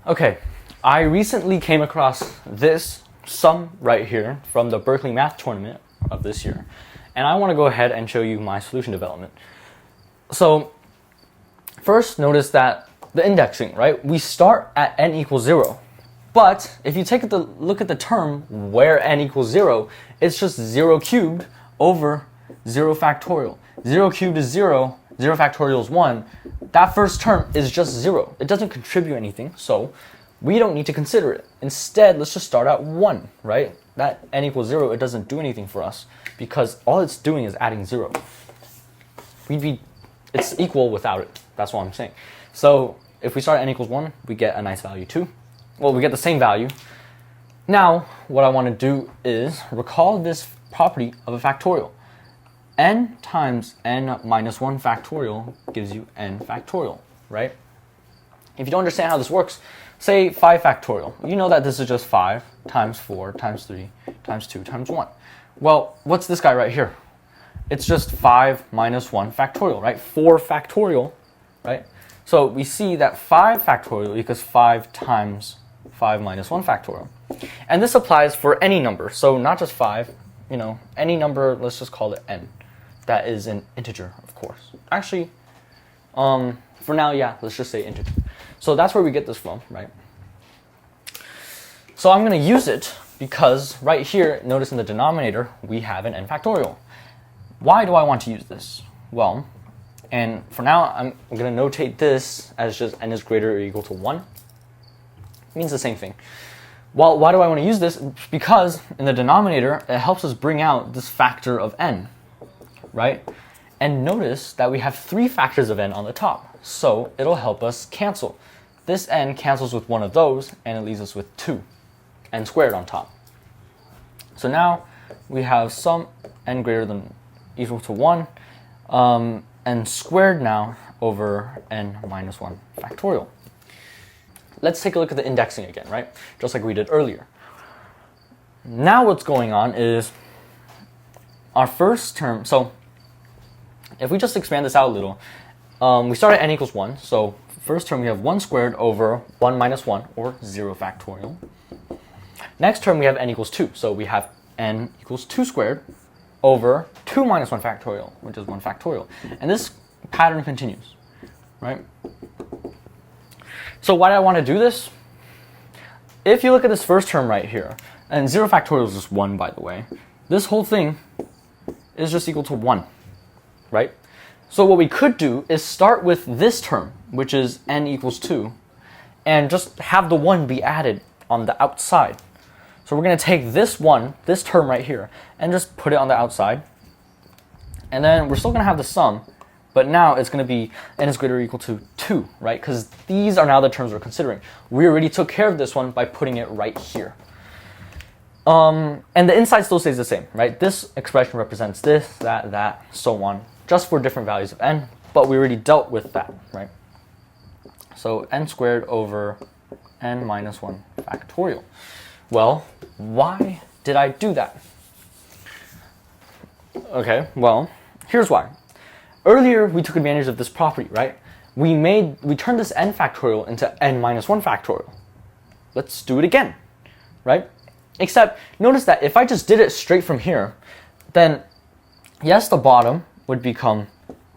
Okay, I recently came across this sum right here from the Berkeley math tournament of this year, and I want to go ahead and show you my solution development. So first, notice that the indexing, right? We start at n equals 0, but if you take a look at the term where n equals 0, it's just 0 cubed over 0 factorial. 0 cubed is 0, 0 factorial is 1. That first term is just 0. It doesn't contribute anything, so we don't need to consider it. Instead, let's just start at 1, right? That n equals 0, it doesn't do anything for us because all it's doing is adding 0. It's equal without it. That's what I'm saying. So if we start at n equals 1, we get a nice value 2. Well, we get the same value. Now, what I want to do is recall this property of a factorial. N times n minus 1 factorial gives you n factorial, right? If you don't understand how this works, say 5 factorial. You know that this is just 5 times 4 times 3 times 2 times 1. Well, what's this guy right here? It's just 5 minus 1 factorial, right? 4 factorial, right? So we see that 5 factorial equals 5 times 5 minus 1 factorial. And this applies for any number, so not just 5, any number, let's just call it n. That is an integer, of course. Actually, for now, yeah, let's just say integer. So that's where we get this from, right? So I'm going to use it because right here, notice in the denominator, we have an n factorial. Why do I want to use this? Well, and for now, I'm going to notate this as just n is greater or equal to 1. It means the same thing. Well, why do I want to use this? Because in the denominator, it helps us bring out this factor of n, right? And notice that we have 3 factors of n on the top, so it'll help us cancel. This n cancels with one of those, and it leaves us with 2, n squared on top. So now we have some n greater than equal to 1, n squared now over n minus 1 factorial. Let's take a look at the indexing again, right? Just like we did earlier. Now what's going on is our first term, so if we just expand this out a little, we start at n equals 1, so first term we have 1 squared over 1 minus 1, or 0 factorial. Next term we have n equals 2, so we have n equals 2 squared over 2 minus 1 factorial, which is 1 factorial. And this pattern continues, right? So why do I want to do this? If you look at this first term right here, and 0 factorial is just 1, by the way, this whole thing is just equal to 1, right? So what we could do is start with this term, which is n equals 2, and just have the 1 be added on the outside. So we're going to take this term right here, and just put it on the outside. And then we're still going to have the sum, but now it's going to be n is greater or equal to 2, right? Because these are now the terms we're considering. We already took care of this one by putting it right here. And the inside still stays the same, right? This expression represents this, that, so on, just for different values of n, but we already dealt with that, right? So n squared over n minus 1 factorial. Well, why did I do that? Okay, well, here's why. Earlier, we took advantage of this property, right? We turned this n factorial into n minus 1 factorial. Let's do it again, right? Except, notice that if I just did it straight from here, then, yes, the bottom would become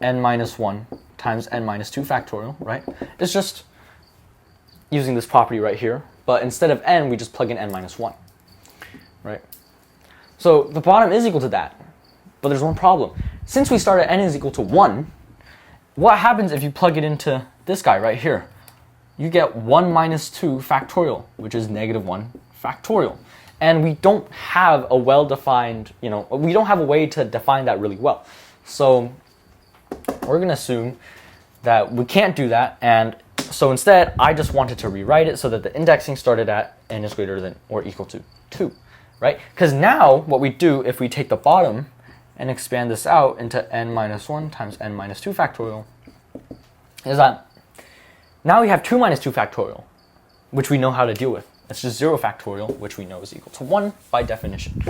n minus 1 times n minus 2 factorial, right? It's just using this property right here, but instead of n, we just plug in n minus 1, right? So the bottom is equal to that, but there's one problem. Since we start at n is equal to 1, what happens if you plug it into this guy right here? You get 1 minus 2 factorial, which is negative 1 factorial. And we don't have a well-defined, we don't have a way to define that really well. So we're going to assume that we can't do that, and so instead, I just wanted to rewrite it so that the indexing started at n is greater than or equal to 2, right? Because now, what we do if we take the bottom and expand this out into n minus 1 times n minus 2 factorial is that now we have 2 minus 2 factorial, which we know how to deal with. It's just 0 factorial, which we know is equal to 1 by definition.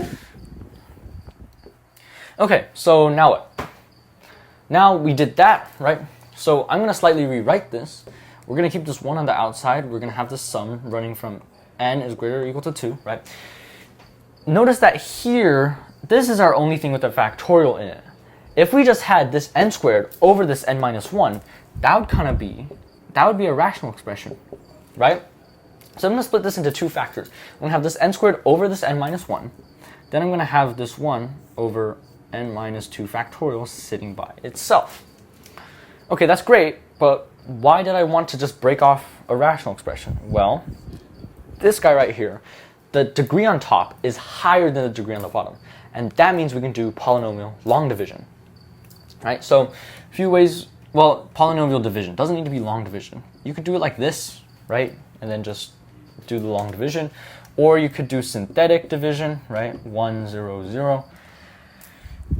Okay, so now what? Now we did that, right? So I'm going to slightly rewrite this. We're going to keep this 1 on the outside. We're going to have this sum running from n is greater or equal to 2, right? Notice that here, this is our only thing with a factorial in it. If we just had this n squared over this n minus 1, that would be a rational expression, right? So I'm going to split this into two factors. I'm going to have this n squared over this n minus 1. Then I'm going to have this 1 over n minus 2 factorial sitting by itself. Okay, that's great, but why did I want to just break off a rational expression? Well, this guy right here, the degree on top is higher than the degree on the bottom. And that means we can do polynomial long division, right? So a few ways, well, polynomial division doesn't need to be long division. You could do it like this, right? And then just do the long division. Or you could do synthetic division, right? 1, 0, 0.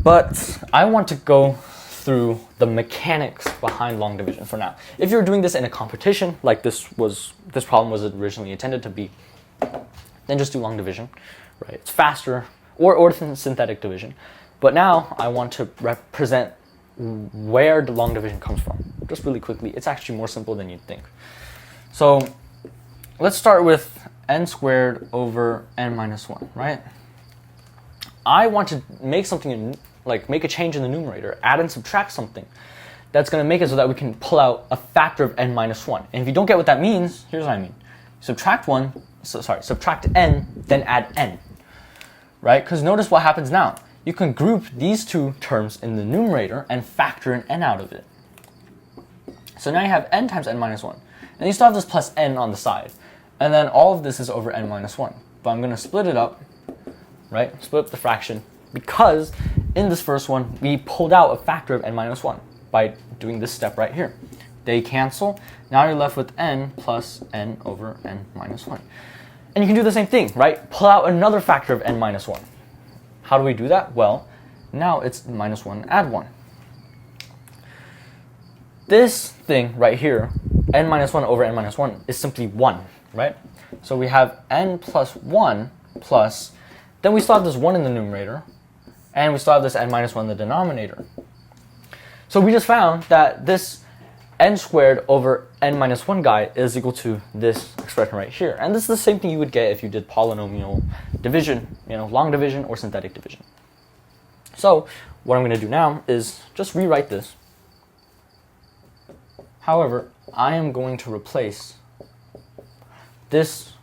But I want to go through the mechanics behind long division for now. If you're doing this in a competition, like this problem was originally intended to be, then just do long division, right? It's faster, or synthetic division. But now I want to represent where the long division comes from. Just really quickly, it's actually more simple than you'd think. So let's start with n squared over n minus 1, right? I want to make something, make a change in the numerator, add and subtract something that's going to make it so that we can pull out a factor of n minus 1. And if you don't get what that means, here's what I mean. Subtract n, then add n, right? Because notice what happens now. You can group these two terms in the numerator and factor an n out of it. So now you have n times n minus 1. And you still have this plus n on the side. And then all of this is over n minus 1. But I'm going to split it up, right? Split up the fraction, because in this first one, we pulled out a factor of n minus 1 by doing this step right here. They cancel. Now you're left with n plus n over n minus 1. And you can do the same thing, right? Pull out another factor of n minus 1. How do we do that? Well, now it's minus 1, add 1. This thing right here, n minus 1 over n minus 1, is simply 1, right? So we have n plus 1 plus, then we still have this 1 in the numerator, and we still have this n minus 1 in the denominator. So we just found that this n squared over n minus 1 guy is equal to this expression right here. And this is the same thing you would get if you did polynomial division, long division or synthetic division. So what I'm going to do now is just rewrite this. However, I am going to replace this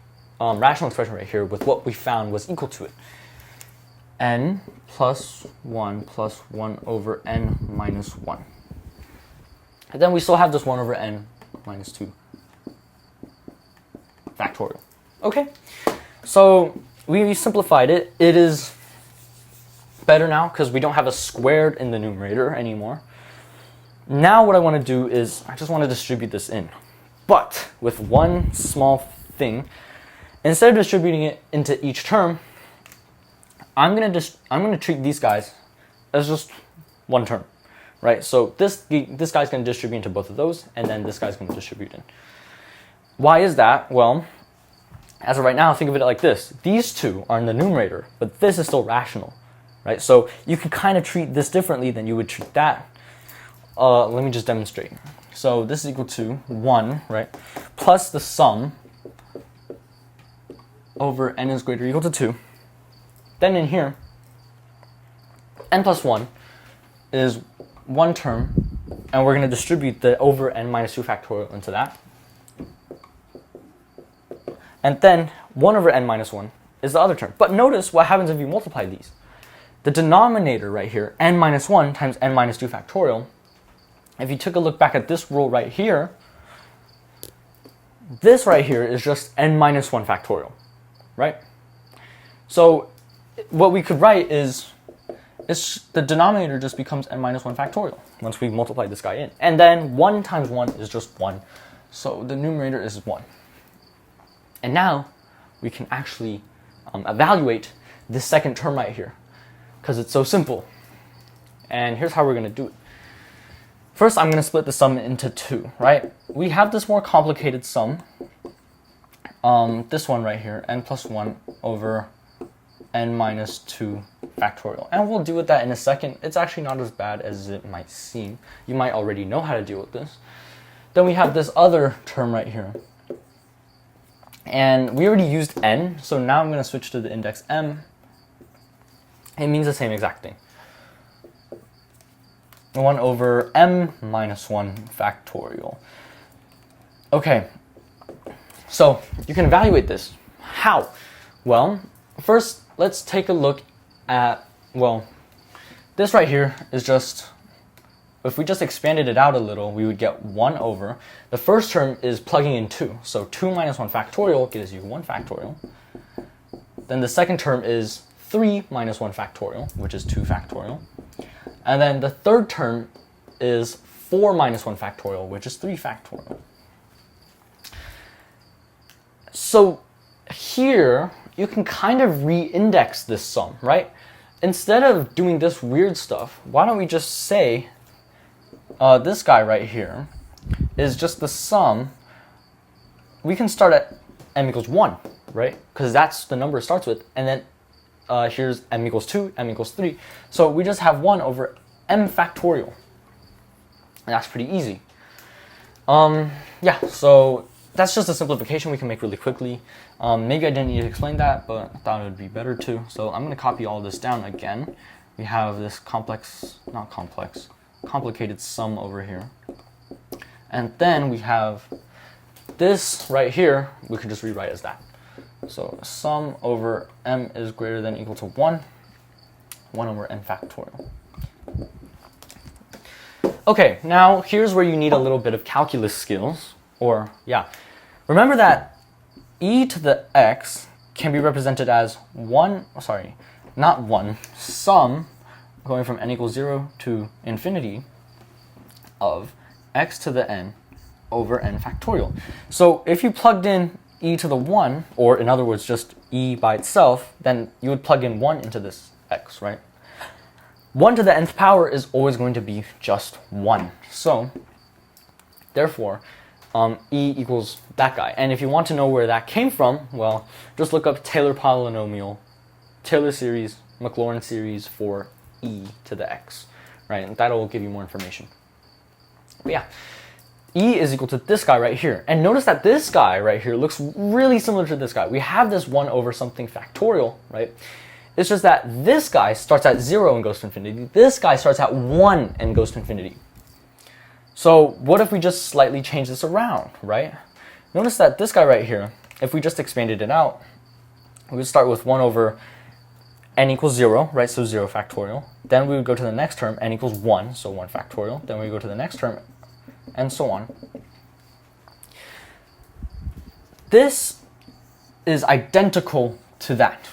rational expression right here with what we found was equal to it. N plus 1 over n minus 1. And then we still have this 1 over n minus 2 factorial. Okay, so we simplified it. It is better now because we don't have a squared in the numerator anymore. Now what I want to do is I just want to distribute this in. But with one small thing, instead of distributing it into each term, I'm gonna treat these guys as just one term, right? So this guy's gonna distribute into both of those, and then this guy's gonna distribute in. Why is that? Well, as of right now, think of it like this. These two are in the numerator, but this is still rational, right? So you can kind of treat this differently than you would treat that. Let me just demonstrate. So this is equal to 1, right? Plus the sum over n is greater or equal to 2. Then in here, n plus 1 is one term, and we're going to distribute the over n minus 2 factorial into that. And then 1 over n minus 1 is the other term. But notice what happens if you multiply these. The denominator right here, n minus 1 times n minus 2 factorial, if you took a look back at this rule right here, this right here is just n minus 1 factorial, right? So what we could write is the denominator just becomes n minus 1 factorial once we multiply this guy in. And then 1 times 1 is just 1. So the numerator is 1. And now we can actually evaluate this second term right here because it's so simple. And here's how we're going to do it. First, I'm going to split the sum into 2, right? We have this more complicated sum. This one right here, n plus 1 over n minus 2 factorial. And we'll deal with that in a second. It's actually not as bad as it might seem. You might already know how to deal with this. then we have this other term right here. And we already used n, so now I'm going to switch to the index m. It means the same exact thing. 1 over m minus 1 factorial. Okay, so you can evaluate this. How? Well, first let's take a look at, well, this right here is just, if we just expanded it out a little, we would get 1 over. The first term is plugging in 2. So 2 minus 1 factorial gives you 1 factorial. Then the second term is 3 minus 1 factorial, which is 2 factorial. And then the third term is 4 minus 1 factorial, which is 3 factorial. So here, you can kind of re-index this sum, right? Instead of doing this weird stuff, why don't we just say this guy right here is just the sum. We can start at m equals 1, right? Because that's the number it starts with. And then here's m equals 2, m equals 3. So we just have 1 over m factorial. And that's pretty easy. Yeah, so that's just a simplification we can make really quickly. Maybe I didn't need to explain that, but I thought it would be better to. So I'm going to copy all this down again. We have this complicated sum over here. And then we have this right here, we could just rewrite as that. So sum over m is greater than or equal to 1 over n factorial. Okay, now here's where you need a little bit of calculus skills, or yeah. Remember that e to the x can be represented as sum going from n equals 0 to infinity of x to the n over n factorial. So if you plugged in e to the 1, or in other words just e by itself, then you would plug in 1 into this x, right? 1 to the nth power is always going to be just 1. So therefore, e equals that guy. And if you want to know where that came from, well, just look up Taylor polynomial, Taylor series, Maclaurin series for e to the x, right? And that'll give you more information. But yeah, e is equal to this guy right here. And notice that this guy right here looks really similar to this guy. We have this 1 over something factorial, right? It's just that this guy starts at 0 and goes to infinity. This guy starts at 1 and goes to infinity. So what if we just slightly change this around, right? Notice that this guy right here, if we just expanded it out, we would start with 1 over n equals 0, right? So 0 factorial. Then we would go to the next term, n equals 1, so 1 factorial. Then we go to the next term, and so on. This is identical to that,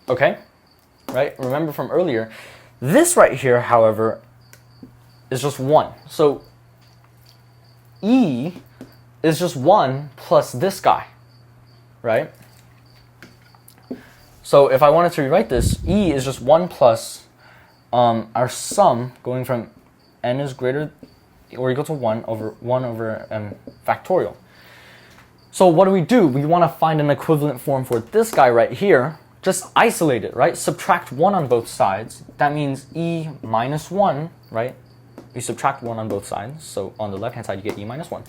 okay? Right? Remember from earlier, this right here, however, is just 1. So e is just 1 plus this guy, right? So if I wanted to rewrite this, e is just 1 plus our sum going from n is greater or equal to 1 over m factorial. So what do? We want to find an equivalent form for this guy right here. Just isolate it, right? Subtract 1 on both sides. That means e minus 1, right? You subtract 1 on both sides. So on the left-hand side, you get e minus 1.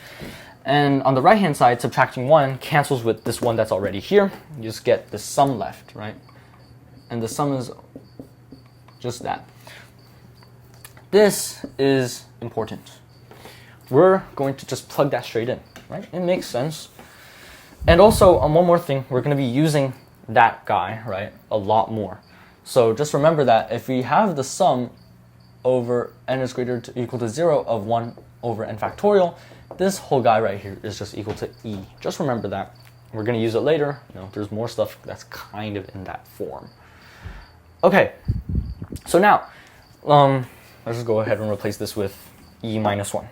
And on the right-hand side, subtracting 1 cancels with this one that's already here. You just get the sum left, right? And the sum is just that. This is important. We're going to just plug that straight in, right? It makes sense. And also, one more thing, we're going to be using that guy, right, a lot more. So just remember that if we have the sum over n is greater to equal to 0 of 1 over n factorial, this whole guy right here is just equal to e. Just remember that. We're going to use it later. You know, there's more stuff that's kind of in that form. Okay, so now, let's just go ahead and replace this with e minus 1,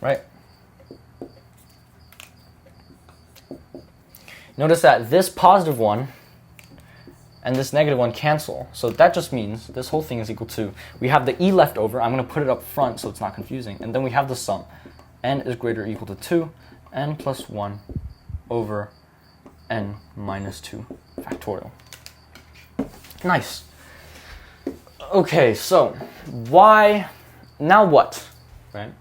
right? Notice that this positive 1 and this negative 1 cancel. So that just means this whole thing is equal to, we have the e left over. I'm going to put it up front so it's not confusing. And then we have the sum. N is greater or equal to 2, n plus 1 over n minus 2 factorial. Nice. Okay, so now what, right?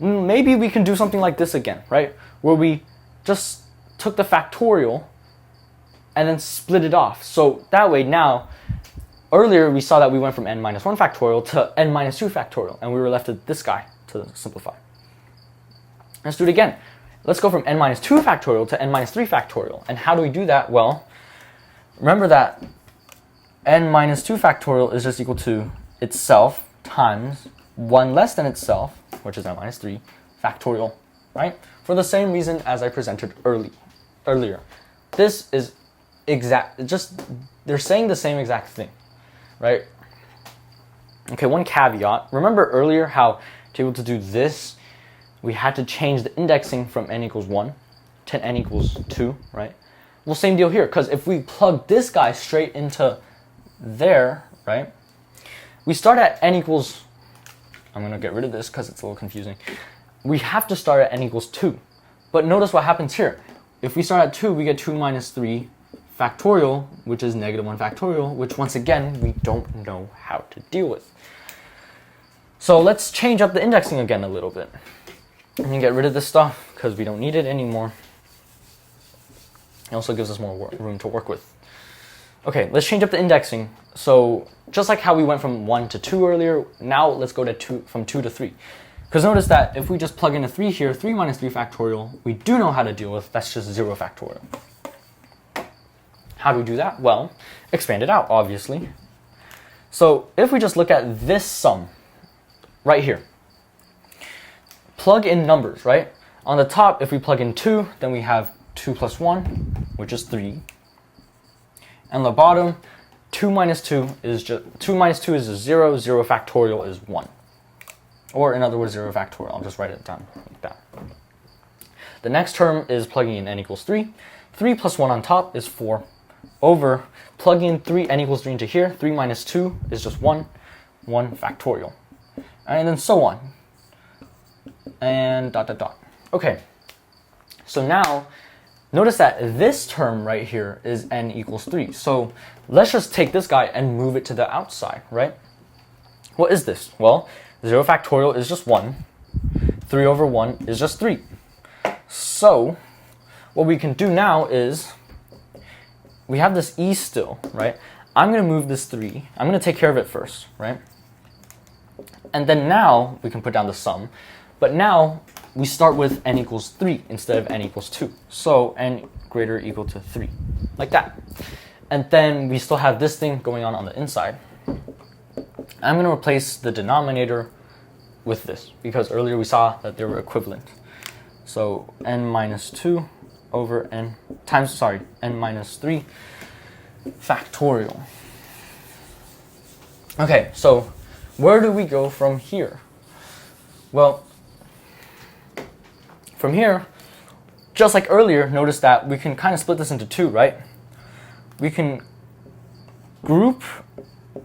maybe we can do something like this again, right? Where we just took the factorial and then split it off. So that way now, earlier we saw that we went from n minus 1 factorial to n minus 2 factorial, and we were left with this guy to simplify. Let's do it again. Let's go from n minus 2 factorial to n minus 3 factorial. And how do we do that? Well, remember that n minus 2 factorial is just equal to itself times 1 less than itself, which is n minus 3 factorial, right? For the same reason as I presented earlier. This is they're saying the same exact thing, right? Okay, one caveat. Remember earlier how to be able to do this, we had to change the indexing from n equals 1 to n equals 2, right? Well, same deal here, because if we plug this guy straight into there, right? We start at n equals, I'm going to get rid of this because it's a little confusing. We have to start at n equals 2. But notice what happens here. If we start at 2, we get 2 minus 3 factorial, which is negative 1 factorial, which once again, we don't know how to deal with. So let's change up the indexing again a little bit. And get rid of this stuff because we don't need it anymore. It also gives us more room to work with. Okay, let's change up the indexing. So just like how we went from 1 to 2 earlier, now let's go to from 2 to 3. Because notice that if we just plug in a 3 here, 3 minus 3 factorial, we do know how to deal with. That's just 0 factorial. How do we do that? Well, expand it out, obviously. So if we just look at this sum right here, plug in numbers, right? On the top, if we plug in 2, then we have 2 plus 1, which is 3. And the bottom, 2 minus 2 is just 2 minus 2 is 0, 0 factorial is 1. Or in other words, 0 factorial. I'll just write it down like that. The next term is plugging in n equals 3. 3 plus 1 on top is 4 over plugging in 3 n equals 3 into here. 3 minus 2 is just 1, 1 factorial. And then so on. And dot, dot, dot. Okay. So now, notice that this term right here is n equals 3. So let's just take this guy and move it to the outside, right? What is this? Well, 0 factorial is just 1. 3 over 1 is just 3. So what we can do now is, we have this e still, right? I'm going to move this 3. I'm going to take care of it first, right? And then now we can put down the sum. But now we start with n equals 3 instead of n equals 2. So n greater or equal to 3, like that. And then we still have this thing going on the inside. I'm going to replace the denominator with this because earlier we saw that they were equivalent. So n minus 2 over n minus 3 factorial. Okay, so where do we go from here? Well, from here, just like earlier, notice that we can kind of split this into 2, right? We can group,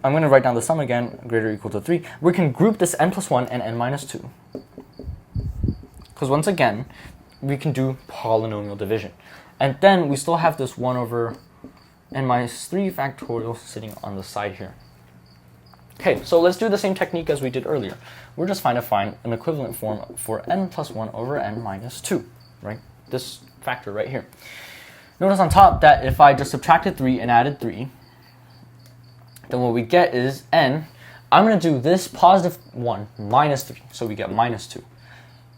I'm going to write down the sum again, greater or equal to 3. We can group this n plus 1 and n minus 2. Because once again, we can do polynomial division. And then we still have this 1 over n minus 3 factorial sitting on the side here. Okay, so let's do the same technique as we did earlier. We're just trying to find an equivalent form for n plus 1 over n minus 2, right? This factor right here. Notice on top that if I just subtracted 3 and added 3, then what we get is n. I'm going to do this positive 1 minus 3, so we get minus 2,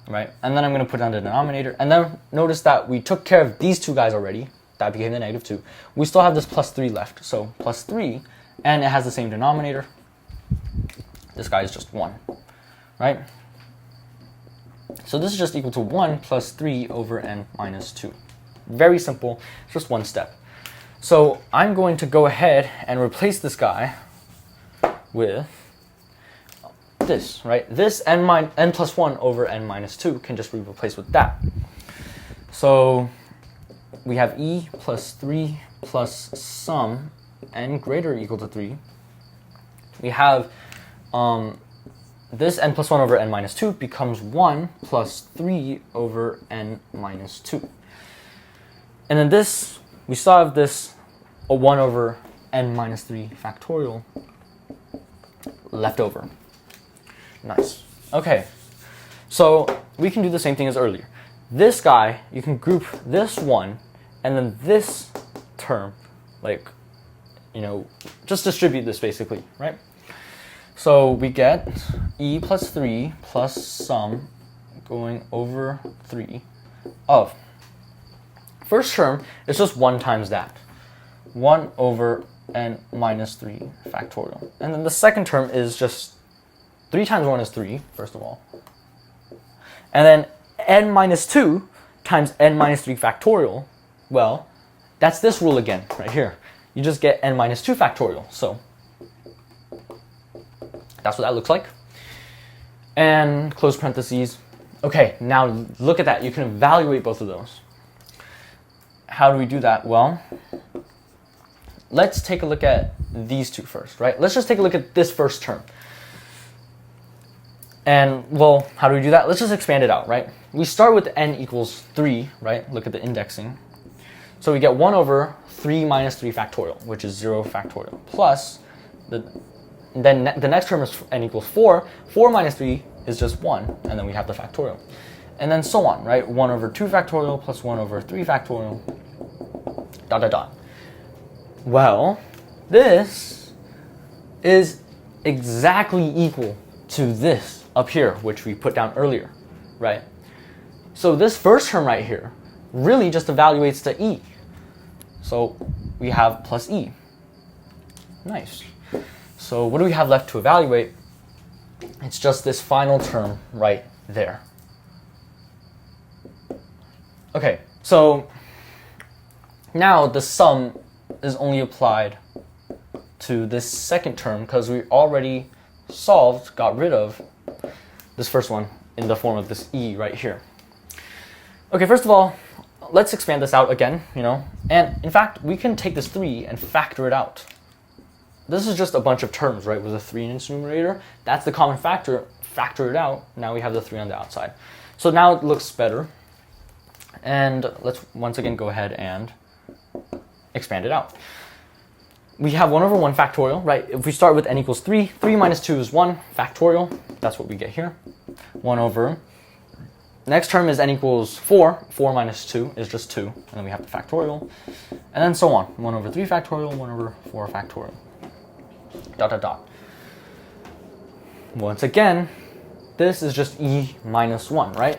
right? And then I'm going to put down the denominator. And then notice that we took care of these two guys already. That became the negative 2. We still have this plus 3 left, so plus 3, and it has the same denominator. This guy is just 1, right? So this is just equal to 1 plus 3 over n minus 2. Very simple, just one step. So I'm going to go ahead and replace this guy with this, right? This n plus 1 over n minus 2 can just be replaced with that. So we have e plus 3 plus sum n greater or equal to 3. We have this n plus 1 over n minus 2 becomes 1 plus 3 over n minus 2. And then this, we still have this, a 1 over n minus 3 factorial left over. Nice. Okay, so we can do the same thing as earlier. This guy, you can group this one, and then this term, like, you know, just distribute this basically, right? So we get e plus 3 plus sum going over 3 of. First term is just 1 times that. 1 over n minus 3 factorial. And then the second term is just 3 times 1 is 3, first of all. And then n minus 2 times n minus 3 factorial, well, that's this rule again, right here. You just get n minus 2 factorial. So that's what that looks like. And close parentheses. Okay, now look at that. You can evaluate both of those. How do we do that? Well, let's take a look at these two first, right? Let's just take a look at this first term. And, well, how do we do that? Let's just expand it out, right? We start with n equals 3, right? Look at the indexing. So we get 1 over 3 minus 3 factorial, which is 0 factorial, plus then the next term is n equals 4. 4 minus 3 is just 1, and then we have the factorial. And then so on, right? 1 over 2 factorial plus 1 over 3 factorial, dot, dot, dot. Well, this is exactly equal to this up here, which we put down earlier, right? So this first term right here really just evaluates to e. So we have plus e. Nice. So what do we have left to evaluate? It's just this final term right there. Okay, so now the sum is only applied to this second term because we already got rid of this first one in the form of this e right here. Okay, first of all, let's expand this out again, you know, and in fact, we can take this 3 and factor it out. This is just a bunch of terms, right, with a 3 in its numerator. That's the common factor. Factor it out. Now we have the 3 on the outside. So now it looks better. And let's once again go ahead and expand it out. We have 1 over 1 factorial, right? If we start with n equals 3, 3 minus 2 is 1 factorial. That's what we get here. 1 over. Next term is n equals 4. 4 minus 2 is just 2. And then we have the factorial. And then so on. 1 over 3 factorial, 1 over 4 factorial. Dot, dot, dot. Once again, this is just e minus 1, right?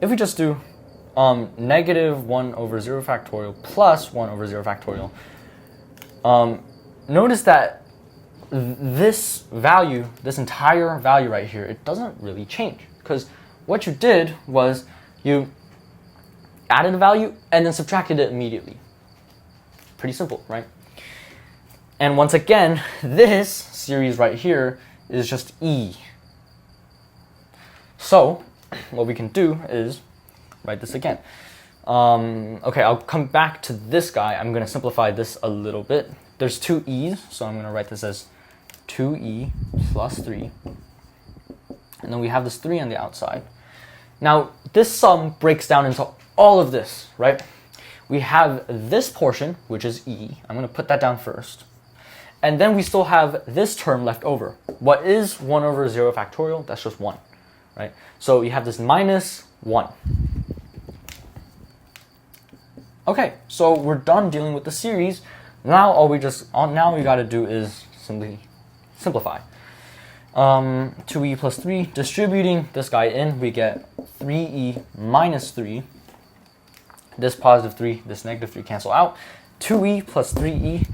If we just do negative 1 over 0 factorial plus 1 over 0 factorial, notice that this value, this entire value right here, it doesn't really change. Because what you did was you added a value and then subtracted it immediately. Pretty simple, right? And once again, this series right here is just e. So what we can do is write this again. Okay, I'll come back to this guy. I'm going to simplify this a little bit. There's 2 e's, so I'm going to write this as 2e plus 3. And then we have this 3 on the outside. Now, this sum breaks down into all of this, right? We have this portion, which is e. I'm going to put that down first. And then we still have this term left over. What is 1 over 0 factorial? That's just 1, right? So you have this minus 1. Okay, so we're done dealing with the series. Now we got to do is simply simplify. 2e plus 3, distributing this guy in, we get 3e minus 3. This positive 3, this negative 3 cancel out. 2e plus 3e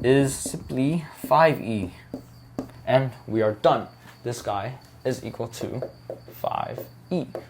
is simply 5e. And we are done. This guy is equal to 5e.